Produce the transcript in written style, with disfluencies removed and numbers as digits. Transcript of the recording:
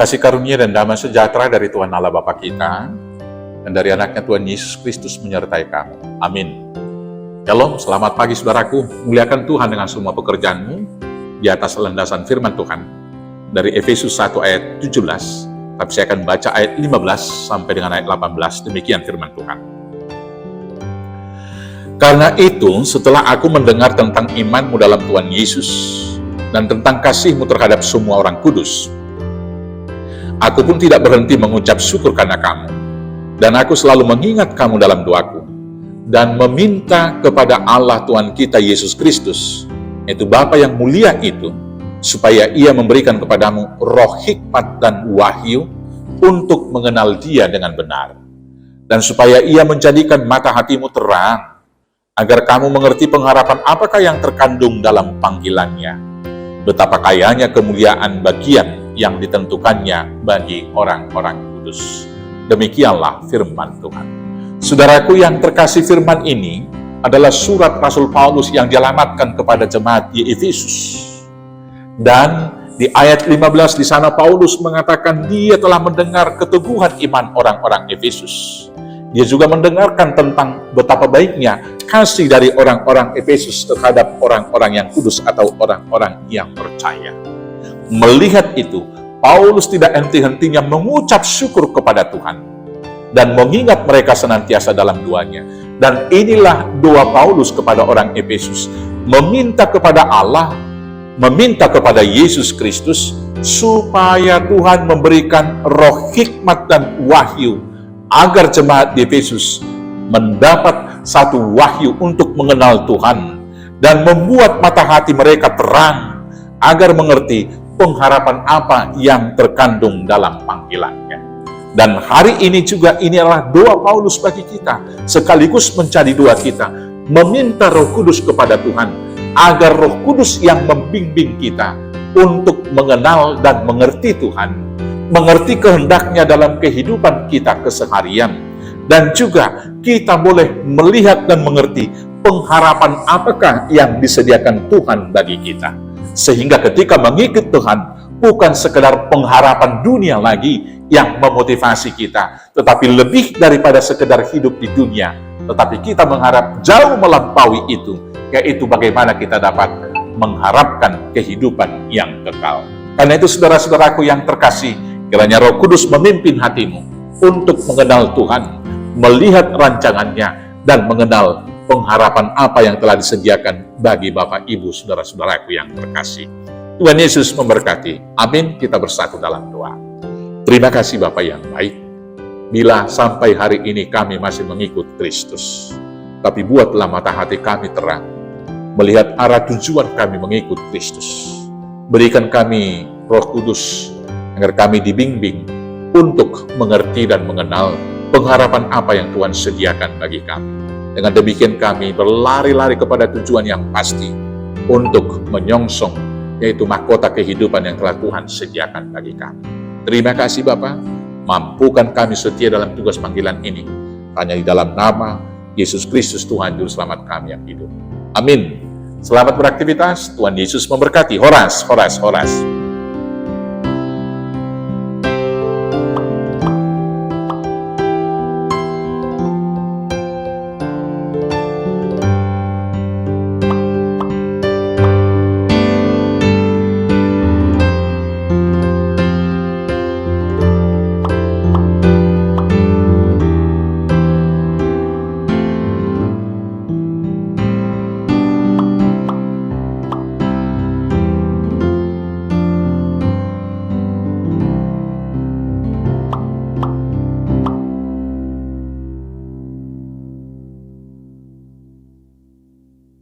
Kasih karunia dan damai sejahtera dari Tuhan Allah Bapa kita dan dari anaknya Tuhan Yesus Kristus menyertai kamu. Amin. Shalom, selamat pagi saudaraku. Muliakan Tuhan dengan semua pekerjaanmu di atas landasan firman Tuhan. Dari Efesus 1 ayat 17, tapi saya akan baca ayat 15 sampai dengan ayat 18, demikian firman Tuhan. Karena itu, setelah aku mendengar tentang imanmu dalam Tuhan Yesus dan tentang kasihmu terhadap semua orang kudus, aku pun tidak berhenti mengucap syukur karena kamu, dan aku selalu mengingat kamu dalam doaku, dan meminta kepada Allah Tuhan kita Yesus Kristus, yaitu Bapa yang mulia itu, supaya Ia memberikan kepadamu roh hikmat dan wahyu untuk mengenal Dia dengan benar, dan supaya Ia menjadikan mata hatimu terang, agar kamu mengerti pengharapan apakah yang terkandung dalam panggilannya, betapa kayanya kemuliaan bagian yang ditentukannya bagi orang-orang kudus. Demikianlah firman Tuhan. Saudaraku yang terkasih, firman ini adalah surat Rasul Paulus yang dialamatkan kepada jemaat di Efesus. Dan di ayat 15 di sana Paulus mengatakan dia telah mendengar keteguhan iman orang-orang Efesus. Dia juga mendengarkan tentang betapa baiknya kasih dari orang-orang Efesus terhadap orang-orang yang kudus atau orang-orang yang percaya. Melihat itu, Paulus tidak henti-hentinya mengucap syukur kepada Tuhan dan mengingat mereka senantiasa dalam doanya. Dan inilah doa Paulus kepada orang Efesus, meminta kepada Allah, meminta kepada Yesus Kristus, supaya Tuhan memberikan roh hikmat dan wahyu, agar jemaat di Efesus mendapat satu wahyu untuk mengenal Tuhan dan membuat mata hati mereka terang agar mengerti pengharapan apa yang terkandung dalam panggilannya. Dan hari ini juga ini adalah doa Paulus bagi kita, sekaligus menjadi doa kita, meminta Roh Kudus kepada Tuhan agar Roh Kudus yang membimbing kita untuk mengenal dan mengerti Tuhan, mengerti kehendaknya dalam kehidupan kita keseharian, dan juga kita boleh melihat dan mengerti pengharapan apakah yang disediakan Tuhan bagi kita. Sehingga ketika mengikut Tuhan, bukan sekedar pengharapan dunia lagi yang memotivasi kita, tetapi lebih daripada sekedar hidup di dunia, tetapi kita mengharap jauh melampaui itu, yaitu bagaimana kita dapat mengharapkan kehidupan yang kekal. Karena itu saudara-saudaraku yang terkasih, kiranya Roh Kudus memimpin hatimu untuk mengenal Tuhan, melihat rancangannya, dan mengenal pengharapan apa yang telah disediakan bagi Bapak, Ibu, saudara-saudaraku yang terkasih. Tuhan Yesus memberkati. Amin. Kita bersatu dalam doa. Terima kasih Bapak yang baik, bila sampai hari ini kami masih mengikut Kristus. Tapi buatlah mata hati kami terang, melihat arah tujuan kami mengikut Kristus. Berikan kami Roh Kudus, agar kami dibimbing untuk mengerti dan mengenal pengharapan apa yang Tuhan sediakan bagi kami. Dengan demikian kami berlari-lari kepada tujuan yang pasti untuk menyongsong, yaitu mahkota kehidupan yang telah Tuhan sediakan bagi kami. Terima kasih Bapa, mampukan kami setia dalam tugas panggilan ini, hanya di dalam nama Yesus Kristus Tuhan Juru Selamat kami yang hidup. Amin. Selamat beraktivitas, Tuhan Yesus memberkati. Horas, horas, horas.